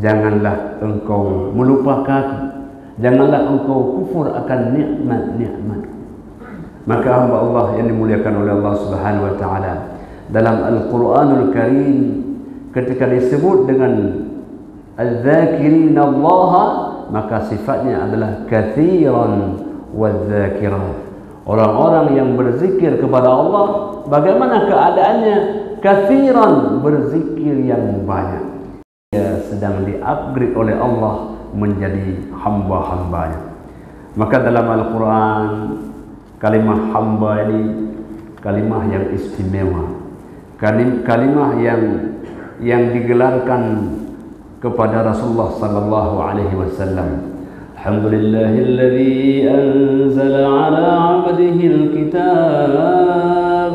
janganlah engkau melupakan, janganlah engkau kufur akan nikmat-nikmat. Maka hamba Allah yang dimuliakan oleh Allah Subhanahu wa taala, dalam Al-Qur'anul Karim ketika disebut dengan al-dzakirina Allah, maka sifatnya adalah katsiran wadz-dzakirat. Orang-orang yang berzikir kepada Allah, bagaimana keadaannya? Katsiran, berzikir yang banyak. Dia sedang di-upgrade oleh Allah menjadi hamba-hambanya. Maka dalam Al-Quran, kalimah hamba ini kalimah yang istimewa, kalimah yang digelarkan kepada Rasulullah sallallahu alaihi wasallam. Alhamdulillahilladzi anzala ala 'abdihi al-kitab.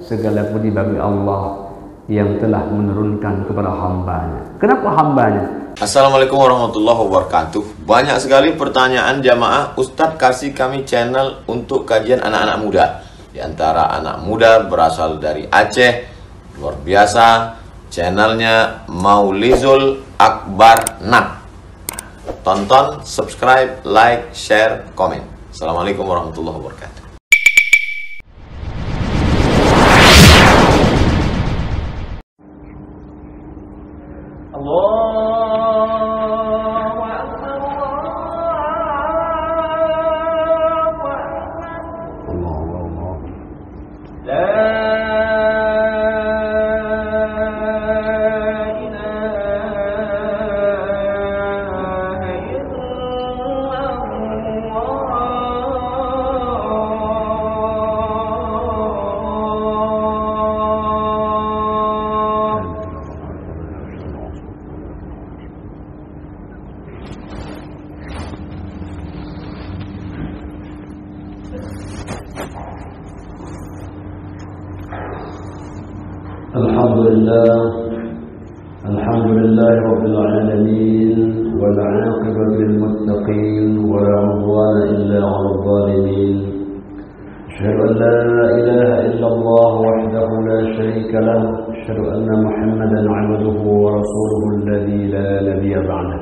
Segala puji bagi Allah yang telah menurunkan kepada hambanya. Kenapa hambanya? Assalamualaikum warahmatullahi wabarakatuh. Banyak sekali pertanyaan jamaah, Ustadz kasih kami channel untuk kajian anak-anak muda. Di antara anak muda berasal dari Aceh, luar biasa, channelnya Maulizul Akbar Nak. Tonton, subscribe, like, share, komen. Assalamualaikum warahmatullahi wabarakatuh. الحمد لله رب العالمين والعاقبة للمتقين ولا عدوان إلا على الظالمين. أشهد أن لا إله إلا الله وحده لا شريك له. أشهد أن محمدا عبده ورسوله الذي لا نبي بعده.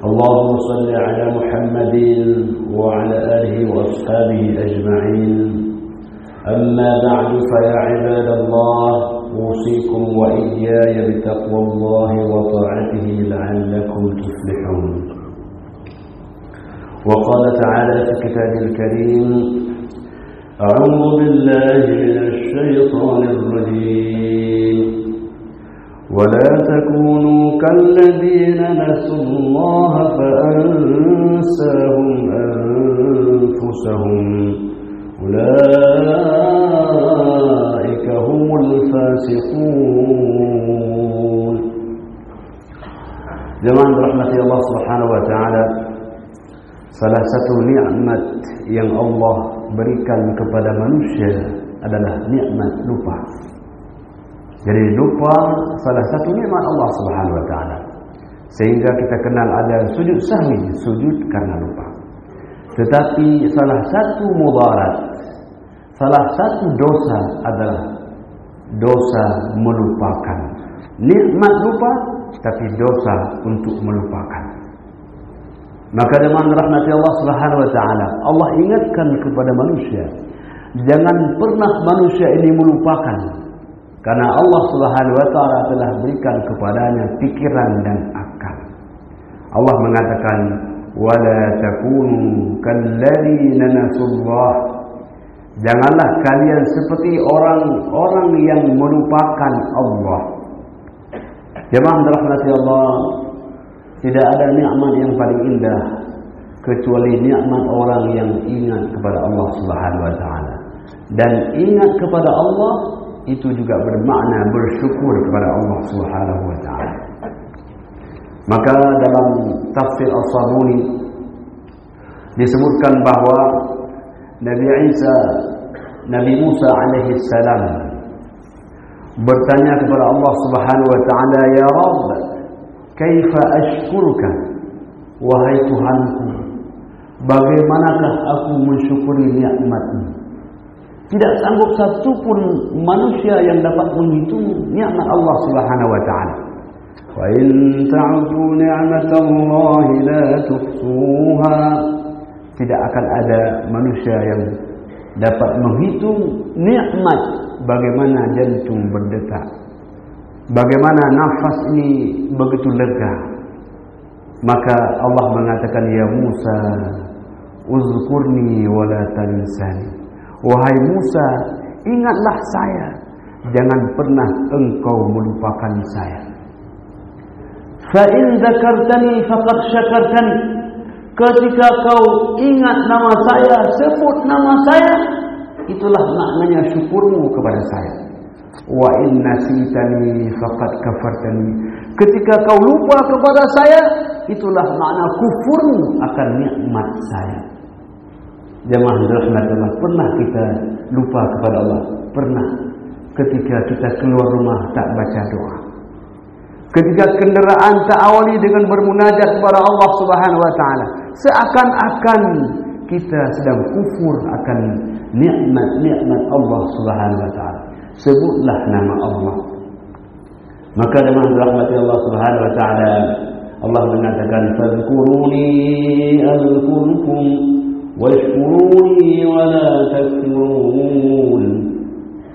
اللهم صل على محمد وعلى آله وأصحابه أجمعين. أما بعد فيا عباد الله، أوصيكم وإياي بتقوى الله وطاعته لعلكم تفلحون. وقال تعالى في كتابه الكريم: أعوذ بالله من الشيطان الرجيم. ولا تكونوا كالذين نسوا الله فأنساهم أنفسهم أولئك هم الفاسقون. Jemaah dirahmati Allah Subhanahu wa taala, salah satu nikmat yang Allah berikan kepada manusia adalah nikmat lupa. Jadi lupa salah satu nikmat Allah Subhanahu wa taala. Sehingga kita kenal ada sujud sahwi, sujud karena lupa. Tetapi salah satu mudarat, salah satu dosa adalah dosa melupakan. Nikmat lupa, tapi dosa untuk melupakan. Maka dengan rahmat Allah Subhanahu wa taala, Allah ingatkan kepada manusia, jangan pernah manusia ini melupakan, karena Allah Subhanahu wa taala telah berikan kepadanya pikiran dan akal. Allah mengatakan, wala takunu kalladzina nasullah. Janganlah kalian seperti orang-orang yang melupakan Allah. Jemaah dirahmati Allah, tidak ada nikmat yang paling indah kecuali nikmat orang yang ingat kepada Allah Subhanahu wa taala. Dan ingat kepada Allah itu juga bermakna bersyukur kepada Allah Subhanahu wa taala. Maka dalam tafsir As-Sabuni disebutkan bahwa Nabi Musa alaihi salam bertanya kepada Allah Subhanahu wa taala, "Ya Rabb, kaifa ashkuruka?" Wahai Tuhanku, bagaimanakah aku mensyukuri nikmat-Mu? Tidak sanggup satu pun manusia yang dapat menghitung nikmat Allah Subhanahu wa taala. Wa in ta'uddu ni'matallahi la tuhsuha. Tidak akan ada manusia yang dapat menghitung nikmat bagaimana jantung berdetak, bagaimana nafas ini begitu lega. Maka Allah mengatakan, ya Musa, uzkurni wala tansani. Wahai Musa, ingatlah saya, jangan pernah engkau melupakan saya. Fa in dzakartani faqad syakartani. Ketika kau ingat nama saya, sebut nama saya, itulah maknanya syukurmu kepada saya. Wa in nasitani faqad kafartani. Ketika kau lupa kepada saya, itulah makna kufurmu akan nikmat saya. Jemaah rahmatullah, pernah kita lupa kepada Allah? Pernah. Ketika kita keluar rumah tak baca doa. Ketika kenderaan tak awali dengan bermunajat kepada Allah Subhanahu wa taala, seakan-akan kita sedang kufur akan nikmat-nikmat Allah Subhanahu wa taala. Sebutlah nama Allah. Maka dengan rahmat Allah Subhanahu wa taala, Allah mengatakan, fadhkuruni azkurkum washkuruni wala takfurun.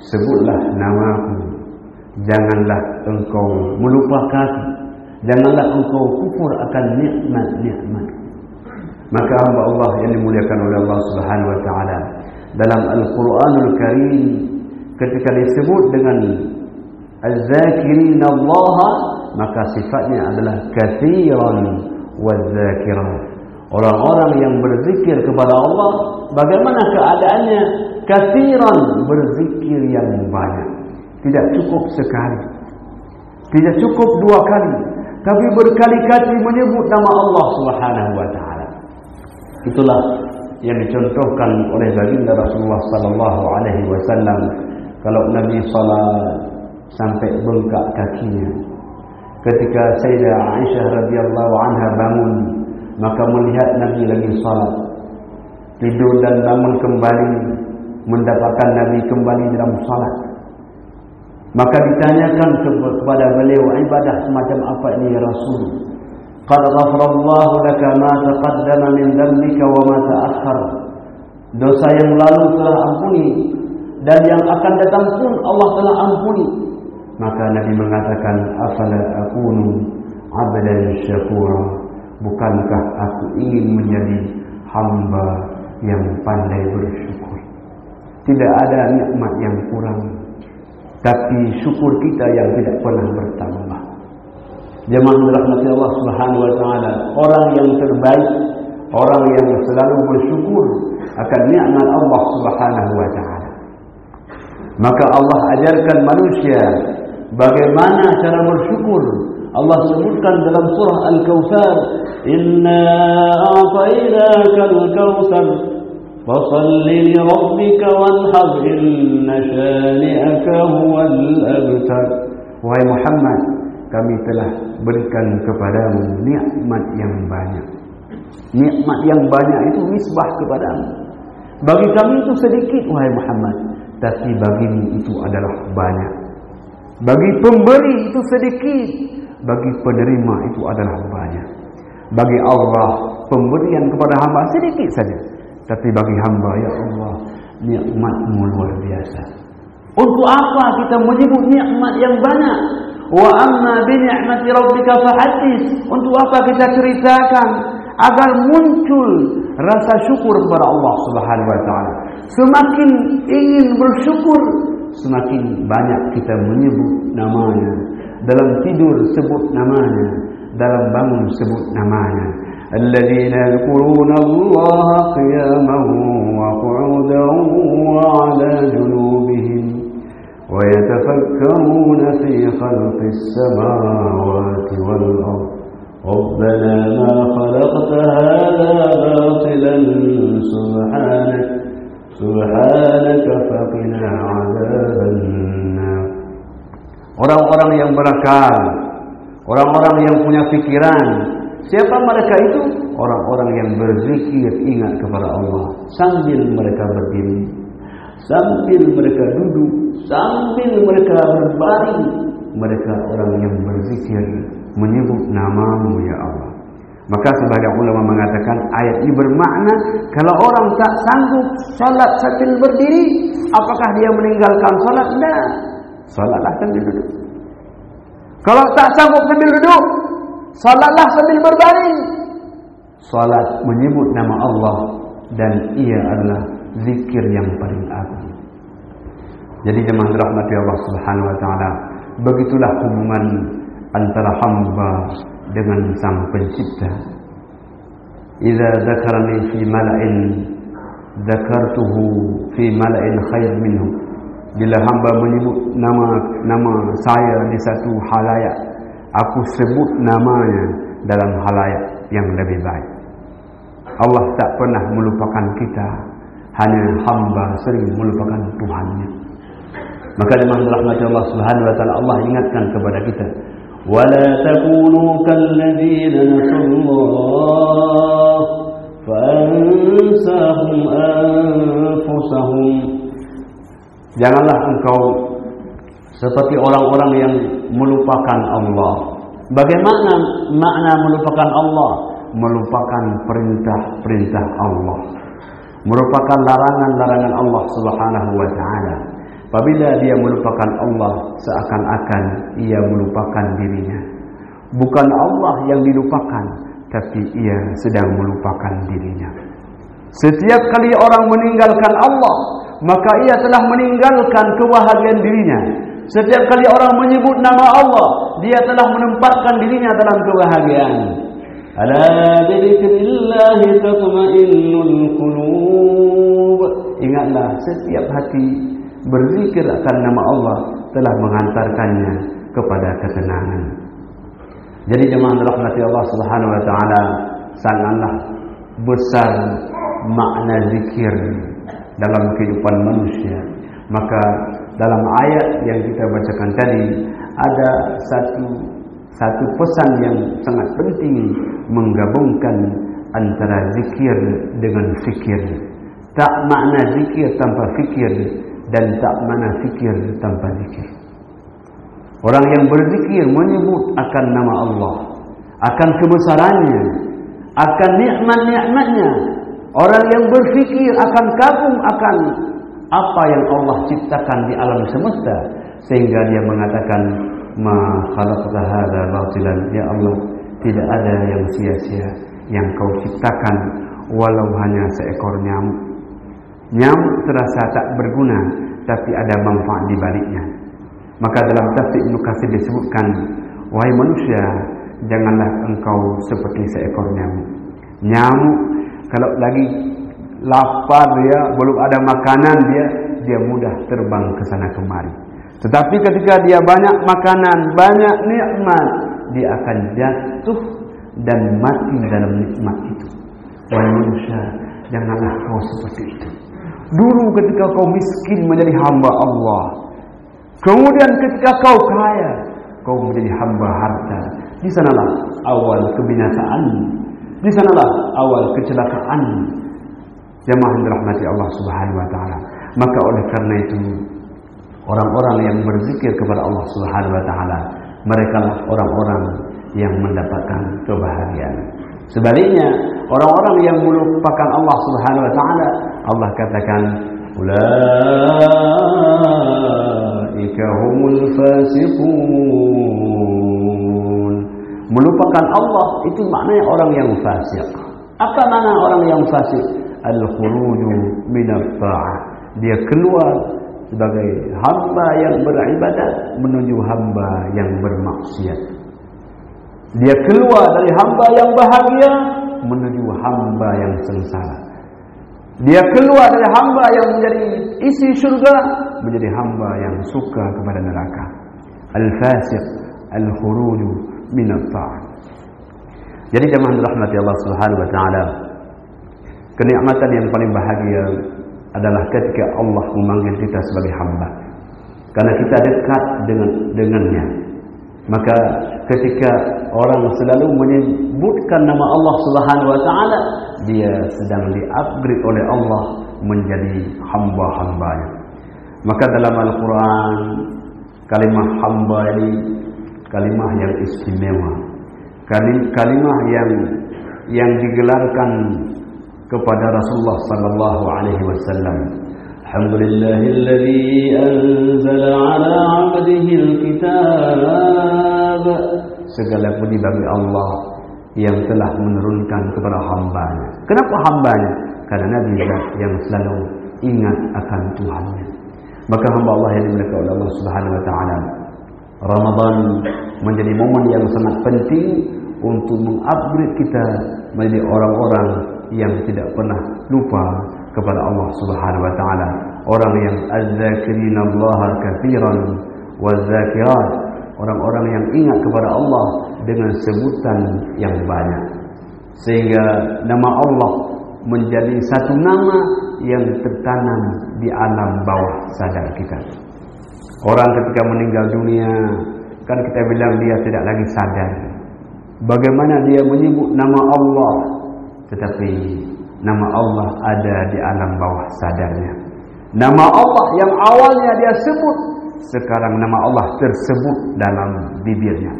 Sebutlah namaku, janganlah engkau melupakan, janganlah engkau kufur akan nikmat-nikmat. Maka hamba Allah yang dimuliakan oleh Allah Subhanahu wa taala, dalam Al-Qur'anul Karim ketika disebut dengan az-zakirin Allah, maka sifatnya adalah katsiran waz-zakirat. Orang-orang yang berzikir kepada Allah, bagaimana keadaannya? Katsiran, berzikir yang banyak. Tidak cukup sekali, tidak cukup dua kali, tapi berkali-kali menyebut nama Allah Subhanahu wa taala. Itulah yang dicontohkan oleh baginda Rasulullah sallallahu alaihi wasallam. Kalau Nabi salat sampai bengkak kakinya. Ketika Sayyidah Aisyah radhiyallahu anha bangun, maka melihat Nabi lagi salat, tidur dan bangun kembali, mendapatkan Nabi kembali dalam salat. Maka ditanyakan kepada beliau, ibadah semacam apa ini ya Rasul? Qad ghafarallahu laka ma taqaddama min dhanbika wa ma ta'akhkhar. Dosa yang lalu telah ampuni dan yang akan datang pun Allah telah ampuni. Maka Nabi mengatakan, afala akunu 'abdan syakura. Bukankah aku ingin menjadi hamba yang pandai bersyukur? Tidak ada nikmat yang kurang, tapi syukur kita yang tidak pernah bertambah. Jemaah dirahmati Allah Subhanahu wa taala, orang yang terbaik, orang yang selalu bersyukur akan nikmat Allah Subhanahu wa taala. Maka Allah ajarkan manusia bagaimana cara bersyukur. Allah sebutkan dalam surah Al-Kautsar, inna a'tainaka al-kautsar fasalli li rabbika wanhar inna shani'aka huwal abtar. Wahai Muhammad, kami telah berikan kepadamu nikmat yang banyak. Nikmat yang banyak itu misbah kepadamu. Bagi kami itu sedikit wahai Muhammad, tapi bagimu itu adalah banyak. Bagi pemberi itu sedikit, bagi penerima itu adalah banyak. Bagi Allah, pemberian kepada hamba sedikit saja, tapi bagi hamba, ya Allah, nikmat-Mu luar biasa. Untuk apa kita menyebut nikmat yang banyak? Wa amma bi ni'mati rabbika fahaddits. Untuk apa kita ceritakan? Agar muncul rasa syukur kepada Allah Subhanahu wa taala. Semakin ingin bersyukur, semakin banyak kita menyebut namanya. Dalam tidur sebut namanya, dalam bangun sebut namanya. Alladzina yadhkuruna Allaha qiyaman wa qu'udan wa 'ala junubihim wa yatafakkaruna fi khalqis samawati wal ardh. ربنا ما خلقت هذا باطلا سبحانك فقنا عذاب النار. Orang-orang yang berakal, orang-orang yang punya pikiran. Siapa mereka itu? Orang-orang yang berzikir, ingat kepada Allah sambil mereka berdiri, sambil mereka duduk, sambil mereka berbaring. mereka orang yang berzikir menyebut nama-Mu ya Allah. Maka sebagian ulama mengatakan ayat ini bermakna kalau orang tak sanggup salat sambil berdiri, apakah dia meninggalkan salat? Tidak. Salatlah sambil duduk. Kalau tak sanggup sambil duduk, salatlah sambil berbaring. Salat menyebut nama Allah dan ia adalah zikir yang paling agung. Jadi jemaah dirahmati Allah Subhanahu wa taala, begitulah hubungan antara hamba dengan Sang Pencipta. Idza dzakarani fi mala'in dzakartuhu fi mala'in khair minhu. Bila hamba menyebut nama saya di satu halayak, aku sebut namanya dalam halayak yang lebih baik. Allah tak pernah melupakan kita, hanya hamba sering melupakan Tuhannya. Maka dengan rahmat Allah Subhanahu wa taala, Allah ingatkan kepada kita, wala takunu kalladzina nasallah fa ansahum anfusahum. Janganlah engkau seperti orang-orang yang melupakan Allah. Bagaimana makna melupakan Allah? Melupakan perintah-perintah Allah, merupakan larangan-larangan Allah Subhanahu wa taala. Apabila dia melupakan Allah, seakan-akan ia melupakan dirinya. Bukan Allah yang dilupakan, tapi ia sedang melupakan dirinya. Setiap kali orang meninggalkan Allah, maka ia telah meninggalkan kebahagiaan dirinya. Setiap kali orang menyebut nama Allah, dia telah menempatkan dirinya dalam kebahagiaan. Ala bidzikrillahi tatma'innul qulub. Ingatlah, setiap hati berzikir akan nama Allah telah mengantarkannya kepada ketenangan. Jadi jemaah rahmati Allah Subhanahu wa taala, sangatlah besar makna zikir dalam kehidupan manusia. Maka dalam ayat yang kita bacakan tadi ada satu pesan yang sangat penting, menggabungkan antara zikir dengan fikir. Tak makna zikir tanpa fikir, dan tak mana fikir tanpa zikir. Orang yang berzikir menyebut akan nama Allah, akan kebesarannya, akan nikmat-nikmatnya. Orang yang berfikir akan kagum akan apa yang Allah ciptakan di alam semesta, sehingga dia mengatakan, ma khalaqta hadza batilan, ya Allah, tidak ada yang sia-sia yang kau ciptakan walau hanya seekor nyamuk. Nyamuk terasa tak berguna, tapi ada manfaat di baliknya. Maka dalam tafsir Ibnu Katsir disebutkan, wahai manusia, janganlah engkau seperti seekor nyamuk. Nyamuk kalau lagi lapar, dia belum ada makanan, dia mudah terbang ke sana kemari. Tetapi ketika dia banyak makanan, banyak nikmat, dia akan jatuh dan mati dalam nikmat itu. Wahai manusia, janganlah kau seperti itu. Dulu ketika kau miskin menjadi hamba Allah, kemudian ketika kau kaya, kau menjadi hamba harta. Di sanalah awal kebinasaan, di sanalah awal kecelakaan. Jemaah yang dirahmati Allah Subhanahu wa taala. Maka oleh karena itu, orang-orang yang berzikir kepada Allah Subhanahu wa taala, merekalah orang-orang yang mendapatkan kebahagiaan. Sebaliknya, orang-orang yang melupakan Allah Subhanahu wa taala, Allah katakan, ulaika humul fasiqun. Melupakan Allah itu maknanya orang yang fasik. Apa makna orang yang fasik? Al-khuruju minat ta'ah. Dia keluar sebagai hamba yang beribadat menuju hamba yang bermaksiat. Dia keluar dari hamba yang bahagia menuju hamba yang sengsara. Dia keluar dari hamba yang menjadi isi surga menjadi hamba yang suka kepada neraka. Al-fasiq, al-khuruju minat ta'ah. Jadi jemaah dirahmati Allah Subhanahu wa taala, kenikmatan yang paling bahagia adalah ketika Allah memanggil kita sebagai hamba, karena kita dekat dengannya. Maka ketika orang selalu menyebutkan nama Allah Subhanahu wa taala, dia sedang di-upgrade oleh Allah menjadi hamba-hambanya. Maka dalam Al-Quran Kalimah hamba ini kalimah yang istimewa, kalimah yang digelarkan kepada Rasulullah sallallahu alaihi wasallam. Alhamdulillahilladzi anzala ala 'abdihi al-kitab. Segala puji bagi Allah yang telah menurunkan kepada hamba-Nya. Kenapa hamba-Nya? Karena Nabi yang selalu ingat akan Tuhannya. Maka hamba Allah yang dimuliakan oleh Allah Subhanahu wa taala, Ramadan menjadi momen yang sangat penting untuk mengupgrade kita menjadi orang-orang yang tidak pernah lupa kepada Allah Subhanahu wa taala, orang yang az-zakirinallaha katsiran waz-zakirat, orang-orang yang ingat kepada Allah dengan sebutan yang banyak, sehingga nama Allah menjadi satu nama yang tertanam di alam bawah sadar kita. Orang ketika meninggal dunia, kan kita bilang dia tidak lagi sadar bagaimana dia menyebut nama Allah, tetapi nama Allah ada di alam bawah sadarnya. Nama Allah yang awalnya dia sebut, sekarang nama Allah tersebut dalam bibirnya.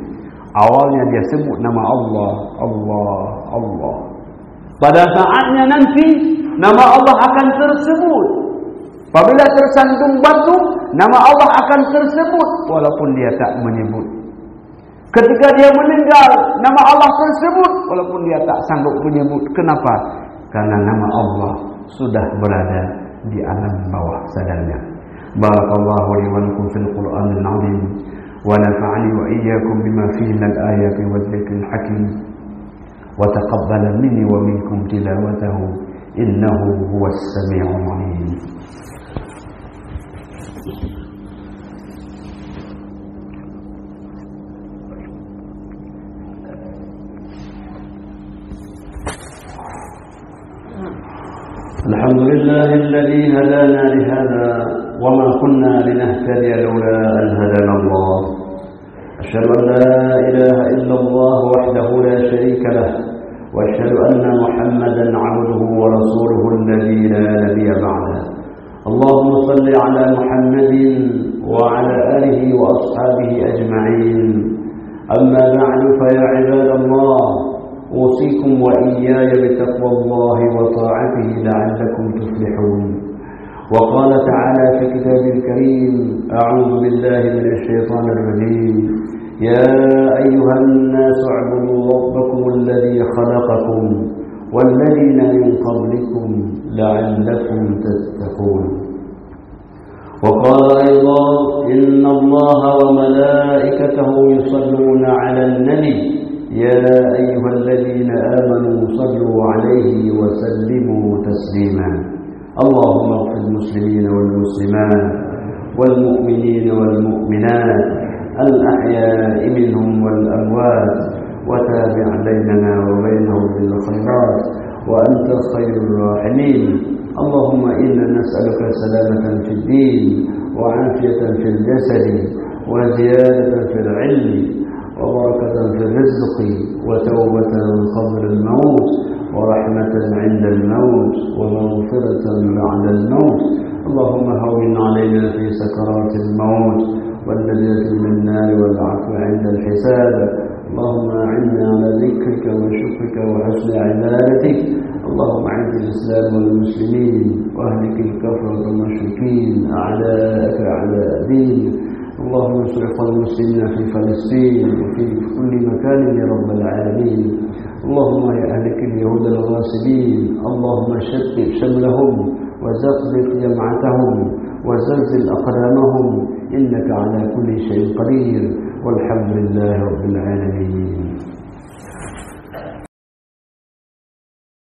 Awalnya dia sebut nama Allah, Allah, Allah. Pada saatnya nanti nama Allah akan tersebut. Apabila tersandung batu, nama Allah akan tersebut walaupun dia tak menyebut. Ketika dia meninggal, nama Allah tersebut walaupun dia tak sanggup menyebut. Kenapa? Karena nama Allah sudah berada di alam bawah sadarnya. Barakallahu li wa lakum fil Qur'anil 'azim wa nafa'ani wa iyyakum bima fihi minal ayati wal dhikril hakim wa taqabbala minni wa minkum tilawatahu innahu huwas sami'ul 'alim. الحمد لله الذي هدانا لهذا وما كنا لنهتدي لولا أن هدانا الله. أشهد أن لا إله إلا الله وحده لا شريك له وأشهد أن محمدا عبده ورسوله الذي لا نبي بعده. اللهم صل على محمد وعلى آله وأصحابه أجمعين. أما بعد فيا عباد الله، أوصيكم وإياي بتقوى الله وطاعته لعلكم تفلحون. وقال تعالى في كتابه الكريم: أعوذ بالله من الشيطان الرجيم. يا أيها الناس اعبدوا ربكم الذي خلقكم والذين من قبلكم لعلكم تتقون. وقال أيضا: إن الله وملائكته يصلون على النبي يا أيها الذين آمنوا صلوا عليه وسلموا تسليما. اللهم اغفر المسلمين والمسلمات والمؤمنين والمؤمنات الأحياء منهم والأموات وتابع بيننا وبينهم بالخيرات وأنت خير الراحمين. اللهم إنا نسألك سلامة في الدين وعافية في الجسد وزيادة في العلم وبركة في الرزق وتوبة قبل الموت ورحمة عند الموت ومغفرة بعد الموت. اللهم هون علينا في سكرات الموت والنجاة من النار والعفو عند الحساب. اللهم أعنا على ذكرك وشكرك وحسن عبادتك. اللهم أعز الإسلام والمسلمين وأهلك الكفرة والمشركين أعداءك أعداء دين. اللهم انصر المسلمين في فلسطين وفي كل مكان يا رب العالمين. اللهم يا أهلك اليهود الغاصبين، اللهم شتت شملهم وزقزق جمعتهم وزلزل أقدامهم، إنك على كل شيء قدير، والحمد لله رب العالمين.